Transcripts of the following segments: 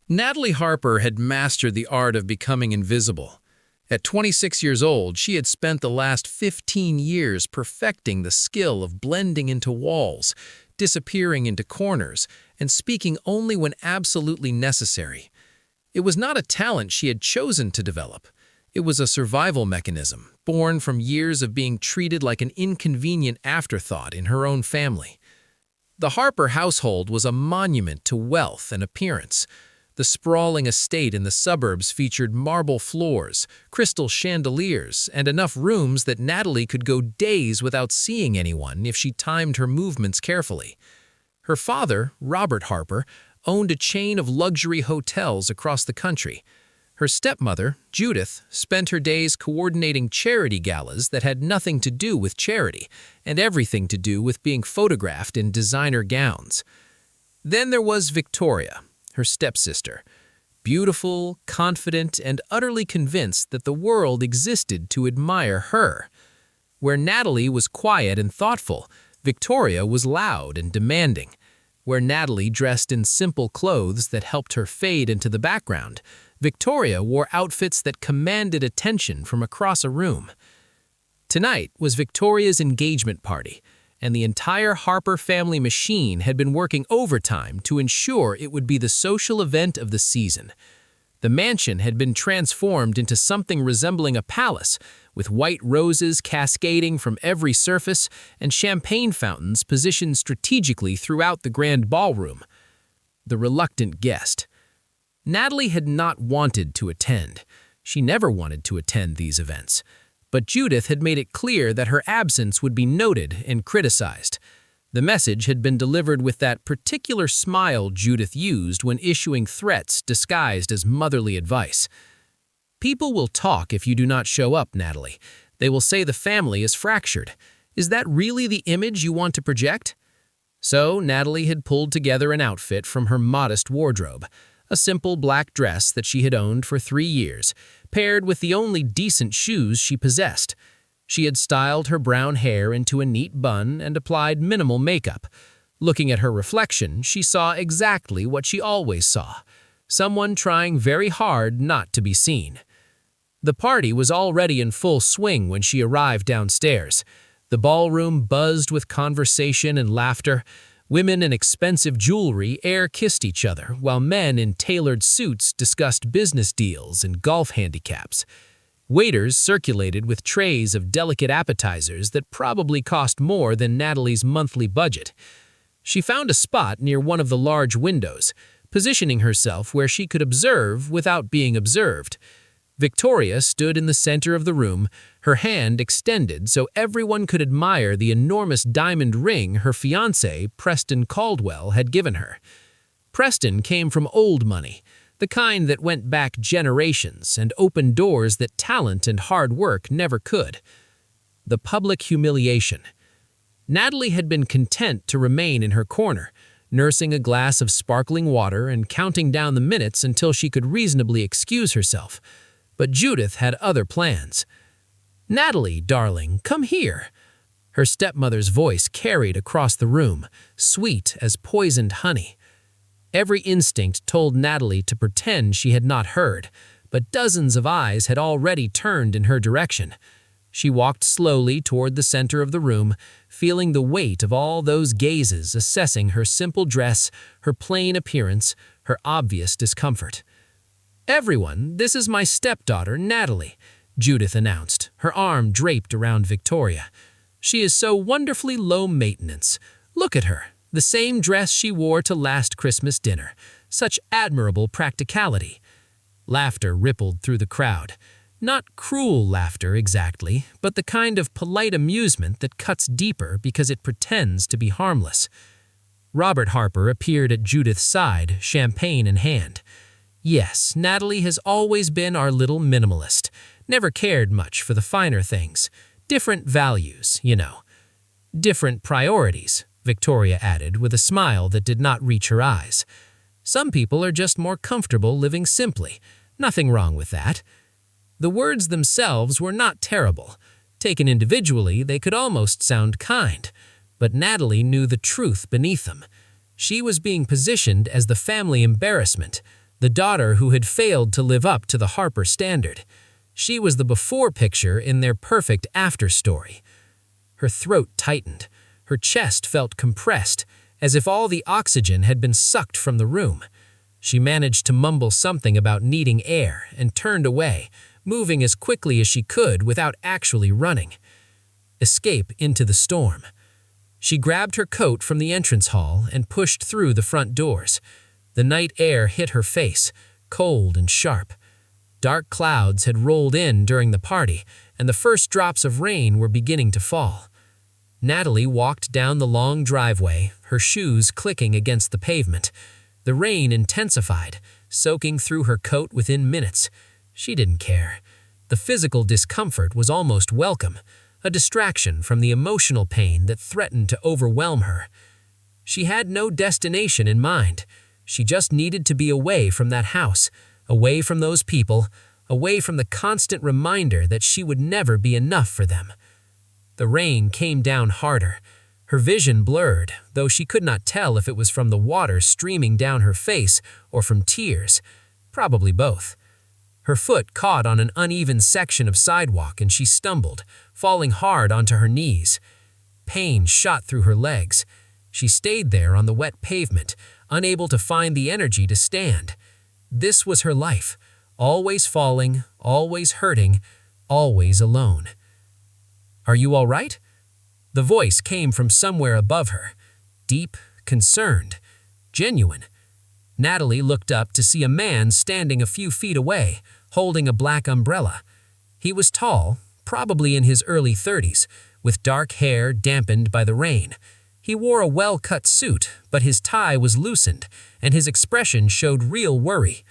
Natalie Harper had mastered the art of becoming invisible. At 26 years old, she had spent the last 15 years perfecting the skill of blending into walls, disappearing into corners, and speaking only when absolutely necessary. It was not a talent she had chosen to develop. It was a survival mechanism, born from years of being treated like an inconvenient afterthought in her own family. The Harper household was a monument to wealth and appearance. The sprawling estate in the suburbs featured marble floors, crystal chandeliers, and enough rooms that Natalie could go days without seeing anyone if she timed her movements carefully. Her father, Robert Harper, owned a chain of luxury hotels across the country. Her stepmother, Judith, spent her days coordinating charity galas that had nothing to do with charity and everything to do with being photographed in designer gowns. Then there was Victoria, her stepsister, beautiful, confident, and utterly convinced that the world existed to admire her. Where Natalie was quiet and thoughtful, Victoria was loud and demanding. Where Natalie dressed in simple clothes that helped her fade into the background, Victoria wore outfits that commanded attention from across a room. Tonight was Victoria's engagement party, and the entire Harper family machine had been working overtime to ensure it would be the social event of the season. The mansion had been transformed into something resembling a palace, with white roses cascading from every surface and champagne fountains positioned strategically throughout the grand ballroom. The reluctant guest. Natalie had not wanted to attend. She never wanted to attend these events. But Judith had made it clear that her absence would be noted and criticized. The message had been delivered with that particular smile Judith used when issuing threats disguised as motherly advice. "People will talk if you do not show up, Natalie. They will say the family is fractured. Is that really the image you want to project?" So Natalie had pulled together an outfit from her modest wardrobe, a simple black dress that she had owned for 3 years, paired with the only decent shoes she possessed. She had styled her brown hair into a neat bun and applied minimal makeup. Looking at her reflection, she saw exactly what she always saw: someone trying very hard not to be seen. The party was already in full swing when she arrived downstairs. The ballroom buzzed with conversation and laughter. Women in expensive jewelry air-kissed each other, while men in tailored suits discussed business deals and golf handicaps. Waiters circulated with trays of delicate appetizers that probably cost more than Natalie's monthly budget. She found a spot near one of the large windows, positioning herself where she could observe without being observed. Victoria stood in the center of the room, her hand extended so everyone could admire the enormous diamond ring her fiancé, Preston Caldwell, had given her. Preston came from old money, the kind that went back generations and opened doors that talent and hard work never could. The public humiliation. Natalie had been content to remain in her corner, nursing a glass of sparkling water and counting down the minutes until she could reasonably excuse herself. But Judith had other plans. "Natalie, darling, come here." Her stepmother's voice carried across the room, sweet as poisoned honey. Every instinct told Natalie to pretend she had not heard, but dozens of eyes had already turned in her direction. She walked slowly toward the center of the room, feeling the weight of all those gazes assessing her simple dress, her plain appearance, her obvious discomfort. "Everyone, this is my stepdaughter, Natalie," Judith announced, her arm draped around Victoria. "She is so wonderfully low maintenance. Look at her, the same dress she wore to last Christmas dinner. Such admirable practicality." Laughter rippled through the crowd. Not cruel laughter exactly, but the kind of polite amusement that cuts deeper because it pretends to be harmless. Robert Harper appeared at Judith's side, champagne in hand. "Yes, Natalie has always been our little minimalist. Never cared much for the finer things. Different values, you know." "Different priorities," Victoria added with a smile that did not reach her eyes. "Some people are just more comfortable living simply. Nothing wrong with that." The words themselves were not terrible. Taken individually, they could almost sound kind. But Natalie knew the truth beneath them. She was being positioned as the family embarrassment, the daughter who had failed to live up to the Harper standard. She was the before picture in their perfect after story. Her throat tightened. Her chest felt compressed, as if all the oxygen had been sucked from the room. She managed to mumble something about needing air and turned away, moving as quickly as she could without actually running. Escape into the storm. She grabbed her coat from the entrance hall and pushed through the front doors. The night air hit her face, cold and sharp. Dark clouds had rolled in during the party, and the first drops of rain were beginning to fall. Natalie walked down the long driveway, her shoes clicking against the pavement. The rain intensified, soaking through her coat within minutes. She didn't care. The physical discomfort was almost welcome, a distraction from the emotional pain that threatened to overwhelm her. She had no destination in mind. She just needed to be away from that house, away from those people, away from the constant reminder that she would never be enough for them. The rain came down harder. Her vision blurred, though she could not tell if it was from the water streaming down her face or from tears. Probably both. Her foot caught on an uneven section of sidewalk and she stumbled, falling hard onto her knees. Pain shot through her legs. She stayed there on the wet pavement, unable to find the energy to stand. This was her life, always falling, always hurting, always alone. "Are you all right?" The voice came from somewhere above her, deep, concerned, genuine. Natalie looked up to see a man standing a few feet away, holding a black umbrella. He was tall, probably in his early 30s, with dark hair dampened by the rain. He wore a well-cut suit, but his tie was loosened, and his expression showed real worry.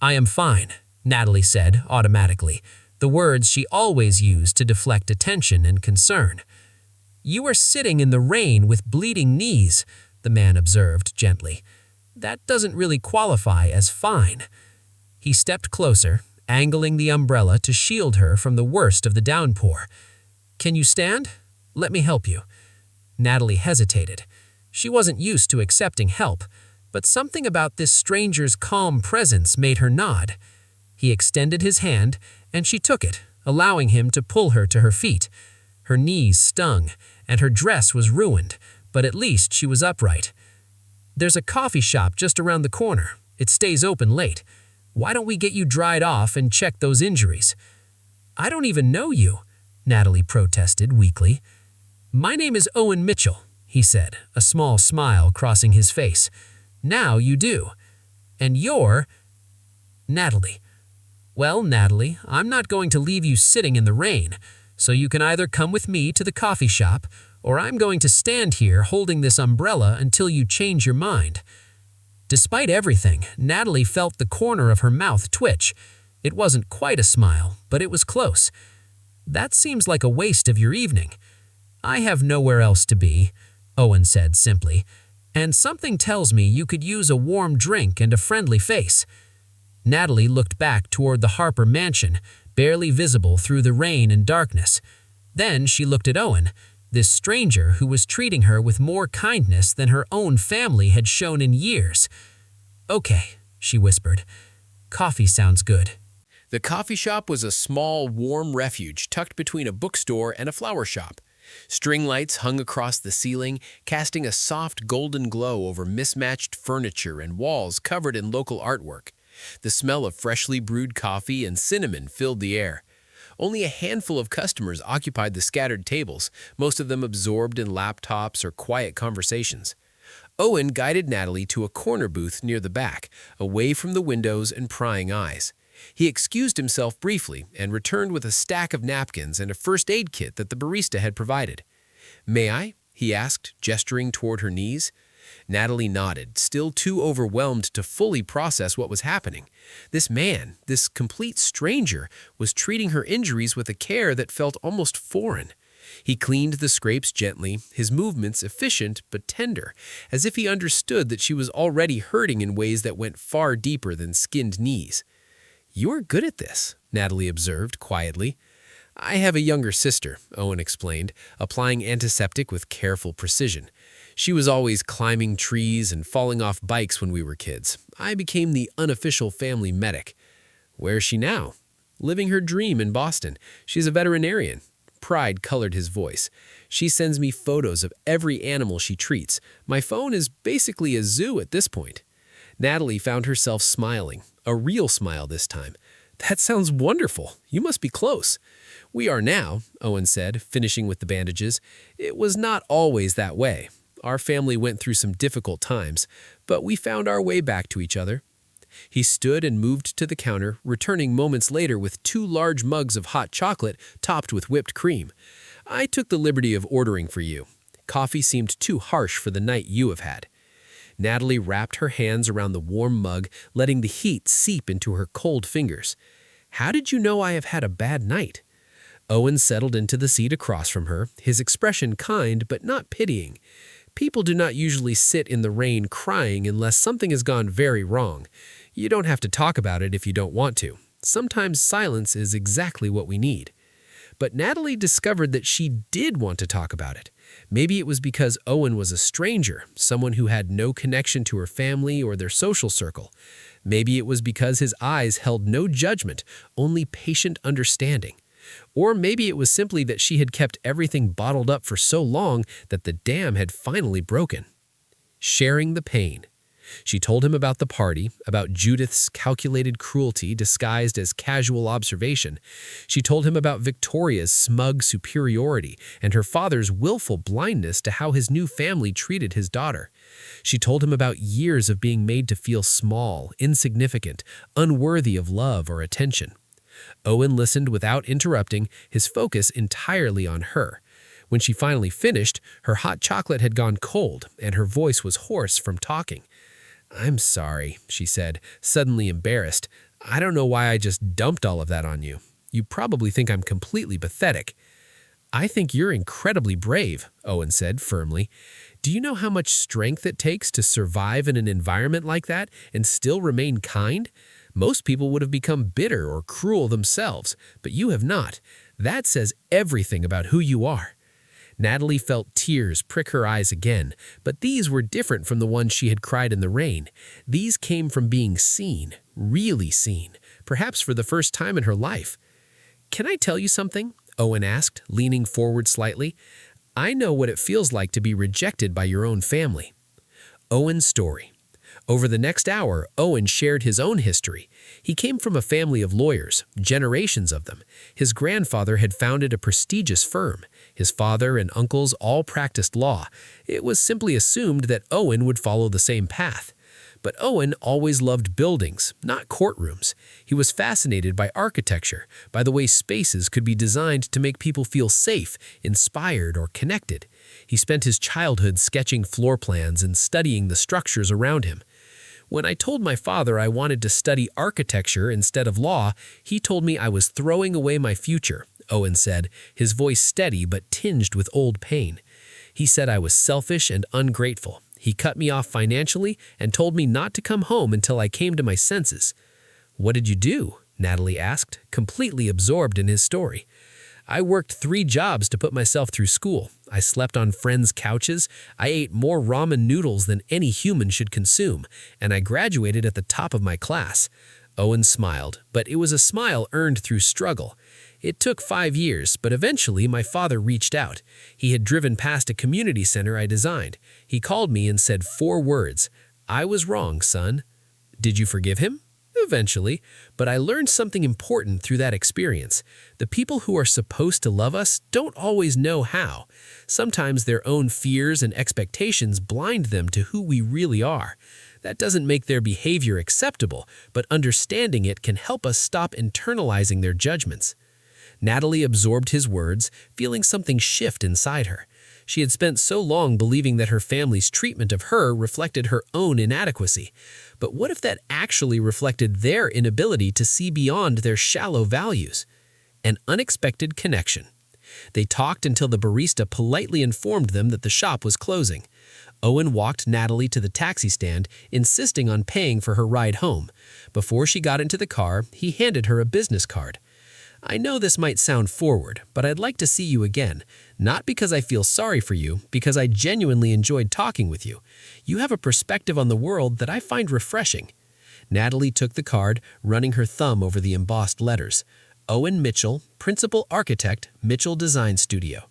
"I am fine," Natalie said automatically, the words she always used to deflect attention and concern. "You are sitting in the rain with bleeding knees," the man observed gently. "That doesn't really qualify as fine." He stepped closer, angling the umbrella to shield her from the worst of the downpour. "Can you stand? Let me help you." Natalie hesitated. She wasn't used to accepting help, but something about this stranger's calm presence made her nod. He extended his hand, and she took it, allowing him to pull her to her feet. Her knees stung, and her dress was ruined, but at least she was upright. "There's a coffee shop just around the corner. It stays open late. Why don't we get you dried off and check those injuries?" "I don't even know you," Natalie protested weakly. "My name is Owen Mitchell," he said, a small smile crossing his face. "Now you do. And you're—" "Natalie." "Well, Natalie, I'm not going to leave you sitting in the rain, so you can either come with me to the coffee shop, or I'm going to stand here holding this umbrella until you change your mind." Despite everything, Natalie felt the corner of her mouth twitch. It wasn't quite a smile, but it was close. "That seems like a waste of your evening." "I have nowhere else to be," Owen said simply, "and something tells me you could use a warm drink and a friendly face." Natalie looked back toward the Harper mansion, barely visible through the rain and darkness. Then she looked at Owen, this stranger who was treating her with more kindness than her own family had shown in years. "Okay," she whispered. "Coffee sounds good." The coffee shop was a small, warm refuge tucked between a bookstore and a flower shop. String lights hung across the ceiling, casting a soft golden glow over mismatched furniture and walls covered in local artwork. The smell of freshly brewed coffee and cinnamon filled the air. Only a handful of customers occupied the scattered tables, most of them absorbed in laptops or quiet conversations. Owen guided Natalie to a corner booth near the back, away from the windows and prying eyes. He excused himself briefly and returned with a stack of napkins and a first aid kit that the barista had provided. "May I?" he asked, gesturing toward her knees. Natalie nodded, still too overwhelmed to fully process what was happening. This man, this complete stranger, was treating her injuries with a care that felt almost foreign. He cleaned the scrapes gently, his movements efficient but tender, as if he understood that she was already hurting in ways that went far deeper than skinned knees. "You are good at this," Natalie observed quietly. "I have a younger sister," Owen explained, applying antiseptic with careful precision. She was always climbing trees and falling off bikes when we were kids. I became the unofficial family medic. Where is she now? Living her dream in Boston. She's a veterinarian. Pride colored his voice. She sends me photos of every animal she treats. My phone is basically a zoo at this point. Natalie found herself smiling, a real smile this time. That sounds wonderful. You must be close. We are now, Owen said, finishing with the bandages. It was not always that way. Our family went through some difficult times, but we found our way back to each other. He stood and moved to the counter, returning moments later with 2 large mugs of hot chocolate topped with whipped cream. I took the liberty of ordering for you. Coffee seemed too harsh for the night you have had. Natalie wrapped her hands around the warm mug, letting the heat seep into her cold fingers. How did you know I have had a bad night? Owen settled into the seat across from her, his expression kind but not pitying. People do not usually sit in the rain crying unless something has gone very wrong. You don't have to talk about it if you don't want to. Sometimes silence is exactly what we need. But Natalie discovered that she did want to talk about it. Maybe it was because Owen was a stranger, someone who had no connection to her family or their social circle. Maybe it was because his eyes held no judgment, only patient understanding. Or maybe it was simply that she had kept everything bottled up for so long that the dam had finally broken. Sharing the pain. She told him about the party, about Judith's calculated cruelty disguised as casual observation. She told him about Victoria's smug superiority and her father's willful blindness to how his new family treated his daughter. She told him about years of being made to feel small, insignificant, unworthy of love or attention. Owen listened without interrupting, his focus entirely on her. When she finally finished, her hot chocolate had gone cold and her voice was hoarse from talking. "I'm sorry," she said, suddenly embarrassed. "I don't know why I just dumped all of that on you. You probably think I'm completely pathetic." "I think you're incredibly brave," Owen said firmly. "Do you know how much strength it takes to survive in an environment like that and still remain kind? Most people would have become bitter or cruel themselves, but you have not. That says everything about who you are." Natalie felt tears prick her eyes again, but these were different from the ones she had cried in the rain. These came from being seen, really seen, perhaps for the first time in her life. "Can I tell you something?" Owen asked, leaning forward slightly. "I know what it feels like to be rejected by your own family." Owen's story. Over the next hour, Owen shared his own history. He came from a family of lawyers, generations of them. His grandfather had founded a prestigious firm. His father and uncles all practiced law. It was simply assumed that Owen would follow the same path. But Owen always loved buildings, not courtrooms. He was fascinated by architecture, by the way spaces could be designed to make people feel safe, inspired, or connected. He spent his childhood sketching floor plans and studying the structures around him. When I told my father I wanted to study architecture instead of law, he told me I was throwing away my future, Owen said, his voice steady but tinged with old pain. He said I was selfish and ungrateful. He cut me off financially and told me not to come home until I came to my senses. "What did you do?" Natalie asked, completely absorbed in his story. "I worked 3 jobs to put myself through school. I slept on friends' couches. I ate more ramen noodles than any human should consume, and I graduated at the top of my class." Owen smiled, but it was a smile earned through struggle. "It took 5 years, but eventually my father reached out. He had driven past a community center I designed. He called me and said 4 words. 'I was wrong, son.' Did you forgive him?" "Eventually, but I learned something important through that experience. The people who are supposed to love us don't always know how. Sometimes their own fears and expectations blind them to who we really are. That doesn't make their behavior acceptable, but understanding it can help us stop internalizing their judgments." Natalie absorbed his words, feeling something shift inside her. She had spent so long believing that her family's treatment of her reflected her own inadequacy. But what if that actually reflected their inability to see beyond their shallow values? An unexpected connection. They talked until the barista politely informed them that the shop was closing. Owen walked Natalie to the taxi stand, insisting on paying for her ride home. Before she got into the car, he handed her a business card. I know this might sound forward, but I'd like to see you again. Not because I feel sorry for you, because I genuinely enjoyed talking with you. You have a perspective on the world that I find refreshing." Natalie took the card, running her thumb over the embossed letters. Owen Mitchell, Principal Architect, Mitchell Design Studio.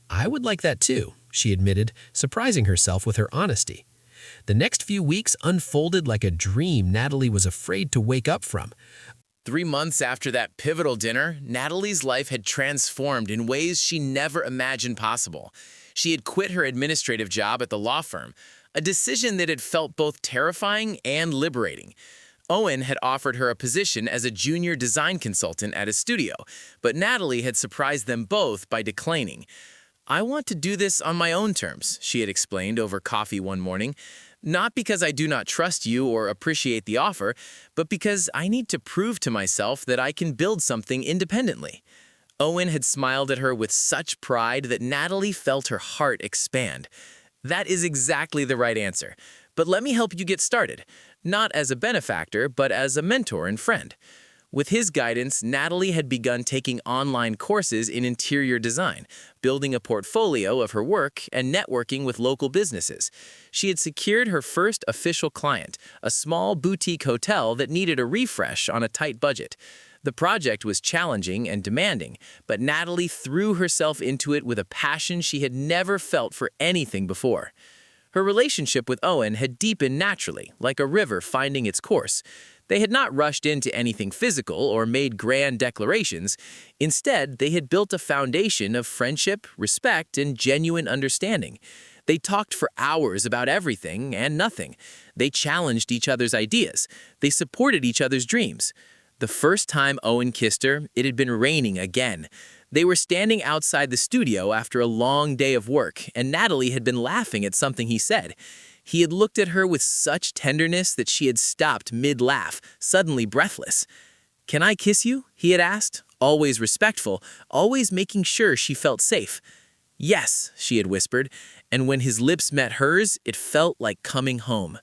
"I would like that too," she admitted, surprising herself with her honesty. The next few weeks unfolded like a dream Natalie was afraid to wake up from. 3 months after that pivotal dinner, Natalie's life had transformed in ways she never imagined possible. She had quit her administrative job at the law firm, a decision that had felt both terrifying and liberating. Owen had offered her a position as a junior design consultant at his studio, but Natalie had surprised them both by declining. "I want to do this on my own terms," she had explained over coffee one morning. "Not because I do not trust you or appreciate the offer, but because I need to prove to myself that I can build something independently." Owen had smiled at her with such pride that Natalie felt her heart expand. "That is exactly the right answer. But let me help you get started, not as a benefactor, but as a mentor and friend." With his guidance, Natalie had begun taking online courses in interior design, building a portfolio of her work, and networking with local businesses. She had secured her first official client, a small boutique hotel that needed a refresh on a tight budget. The project was challenging and demanding, but Natalie threw herself into it with a passion she had never felt for anything before. Her relationship with Owen had deepened naturally, like a river finding its course. They had not rushed into anything physical or made grand declarations. Instead, they had built a foundation of friendship, respect, and genuine understanding. They talked for hours about everything and nothing. They challenged each other's ideas. They supported each other's dreams. The first time Owen kissed her, it had been raining again. They were standing outside the studio after a long day of work, and Natalie had been laughing at something he said. He had looked at her with such tenderness that she had stopped mid-laugh, suddenly breathless. "Can I kiss you?" he had asked, always respectful, always making sure she felt safe. "Yes," she had whispered, and when his lips met hers, it felt like coming home.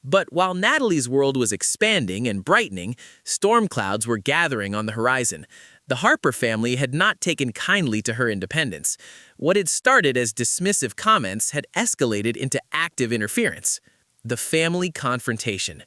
But while Natalie's world was expanding and brightening, storm clouds were gathering on the horizon. The Harper family had not taken kindly to her independence. What had started as dismissive comments had escalated into active interference. The family confrontation.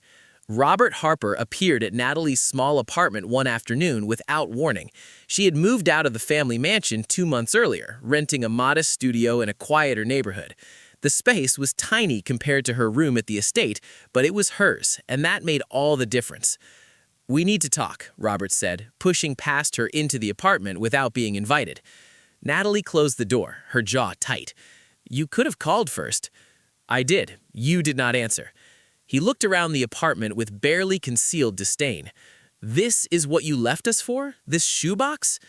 Robert Harper appeared at Natalie's small apartment one afternoon without warning. She had moved out of the family mansion 2 months earlier, renting a modest studio in a quieter neighborhood. The space was tiny compared to her room at the estate, but it was hers, and that made all the difference. "We need to talk," Robert said, pushing past her into the apartment without being invited. Natalie closed the door, her jaw tight. "You could have called first." "I did. You did not answer." He looked around the apartment with barely concealed disdain. "This is what you left us for? This shoebox?"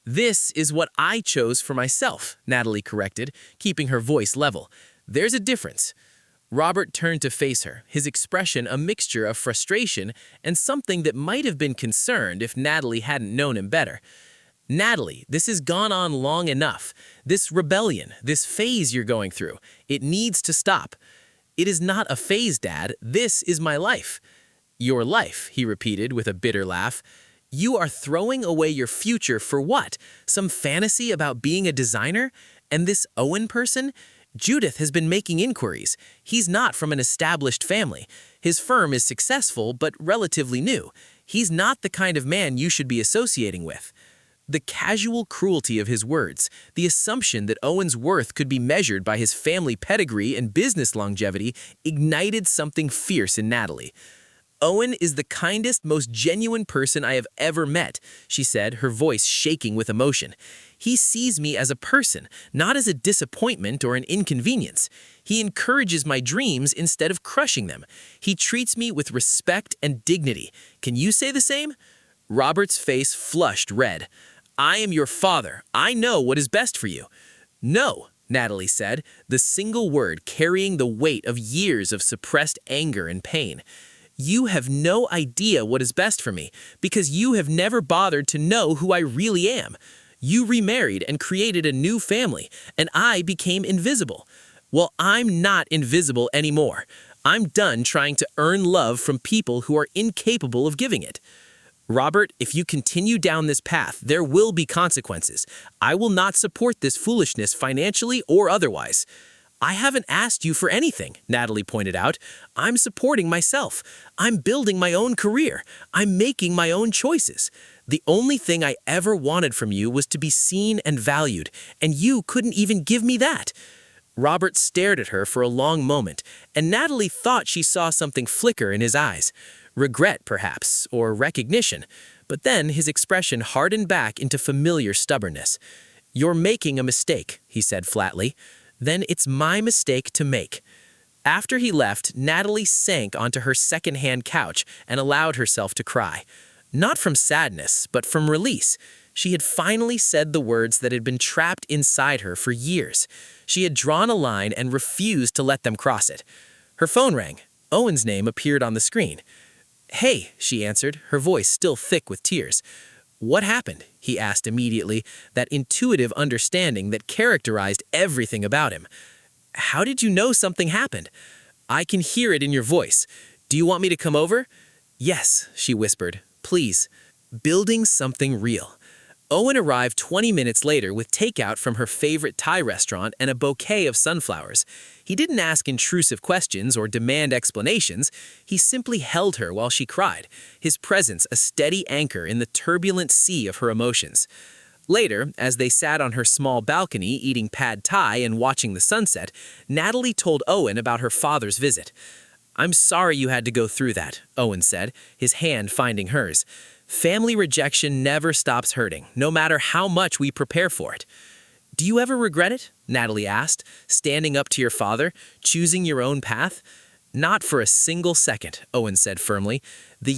"This is what I chose for myself," Natalie corrected, keeping her voice level. "There's a difference." Robert turned to face her, his expression a mixture of frustration and something that might have been concerned if Natalie hadn't known him better. "Natalie, this has gone on long enough. This rebellion, this phase you're going through, it needs to stop." "It is not a phase, Dad. This is my life." "Your life," he repeated with a bitter laugh. "You are throwing away your future for what? Some fantasy about being a designer? And this Owen person? Judith has been making inquiries. He's not from an established family. His firm is successful, but relatively new. He's not the kind of man you should be associating with." The casual cruelty of his words, the assumption that Owen's worth could be measured by his family pedigree and business longevity, ignited something fierce in Natalie. "Owen is the kindest, most genuine person I have ever met," she said, her voice shaking with emotion. "He sees me as a person, not as a disappointment or an inconvenience. He encourages my dreams instead of crushing them. He treats me with respect and dignity. Can you say the same?" Robert's face flushed red. "I am your father. I know what is best for you." "No," Natalie said, the single word carrying the weight of years of suppressed anger and pain. "You have no idea what is best for me, because you have never bothered to know who I really am. You remarried and created a new family, and I became invisible. Well, I'm not invisible anymore. I'm done trying to earn love from people who are incapable of giving it." Robert, if you continue down this path, there will be consequences. I will not support this foolishness financially or otherwise. I haven't asked you for anything, Natalie pointed out. I'm supporting myself. I'm building my own career. I'm making my own choices. The only thing I ever wanted from you was to be seen and valued, and you couldn't even give me that. Robert stared at her for a long moment, and Natalie thought she saw something flicker in his eyes. Regret, perhaps, or recognition. But then his expression hardened back into familiar stubbornness. "You're making a mistake," he said flatly. "Then it's my mistake to make." After he left, Natalie sank onto her second-hand couch and allowed herself to cry. Not from sadness, but from release. She had finally said the words that had been trapped inside her for years. She had drawn a line and refused to let them cross it. Her phone rang. Owen's name appeared on the screen. "Hey," she answered, her voice still thick with tears. "What happened?" he asked immediately, that intuitive understanding that characterized everything about him. "How did you know something happened?" "I can hear it in your voice. Do you want me to come over?" "Yes," she whispered. "Please." Building something real. Owen arrived 20 minutes later with takeout from her favorite Thai restaurant and a bouquet of sunflowers. He didn't ask intrusive questions or demand explanations. He simply held her while she cried, his presence a steady anchor in the turbulent sea of her emotions. Later, as they sat on her small balcony eating pad thai and watching the sunset, Natalie told Owen about her father's visit. "I'm sorry you had to go through that," Owen said, his hand finding hers. "Family rejection never stops hurting, no matter how much we prepare for it." "Do you ever regret it?" Natalie asked, standing up to your father, choosing your own path. "Not for a single second," Owen said firmly. "The